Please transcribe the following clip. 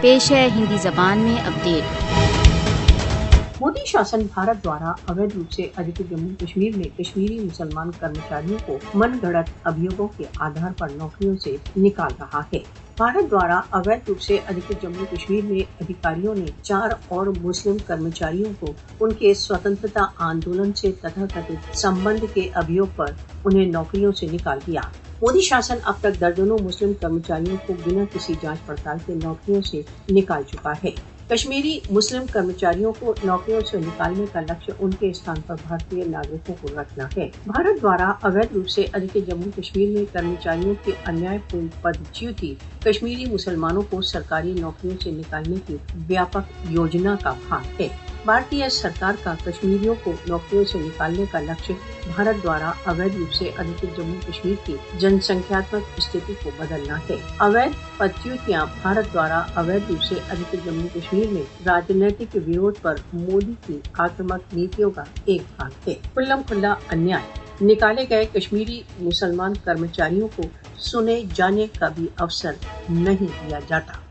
پیش ہے ہندی زبان میں اپڈیٹ۔ مودی شاسن بھارت دوارا اویدھ روپ سے ادھکت جموں کشمیر میں کشمیری مسلمان کرمچاریوں کو من گھڑت ابھیوگوں کے آدھار پر نوکریوں سے نکال رہا ہے۔ بھارت دوارا اویدھ روپ سے ادھکت جموں کشمیر میں ادھیکاریوں نے 4 اور مسلم کرمچاریوں کو ان کے سوتنترتا آندولن سے تتھاکتھت سمبندھ کے ابھیوگ پر انہیں نوکریوں سے نکال دیا۔ مودی شاسن اب تک درجنوں مسلم کرمچاریوں کو بنا کسی جانچ پڑتال کے نوکریوں سے نکال چکا ہے۔ کشمیری مسلم کرمچاریوں کو نوکریوں سے نکالنے کا لکشیہ ان کے استھان پر بھارتی ناگرکوں کو رکھنا ہے۔ بھارت دوارا اویدھ روپ سے ادھکت جموں کشمیر میں کرمچاریوں کی انیائے پورن پدچیوتی کشمیری مسلمانوں کو سرکاری نوکریوں سے نکالنے کی ویاپک یوجنا کا بھاگ ہے۔ بھارتی سرکار کا کشمیریوں کو نوکریوں سے نکالنے کا لکشیہ بھارت دوارا اویدھ روپ سے ادھکت جموں کشمیر کی جن سنکھیاتمک استھتی کو بدلنا ہے۔ اویدھ پدچیوتیاں بھارت دوارا اویدھ روپ سے ادھکت جموں کشمیر میں راجنیتک وروଧ پر مودی کی آکرمک نیتیوں کا ایک بھاگ ہے۔ کھلم کھلا انیائے نکالے گئے کشمیری مسلمان کرمچاریوں کو سنے جانے کا بھی اوسر نہیں دیا جاتا۔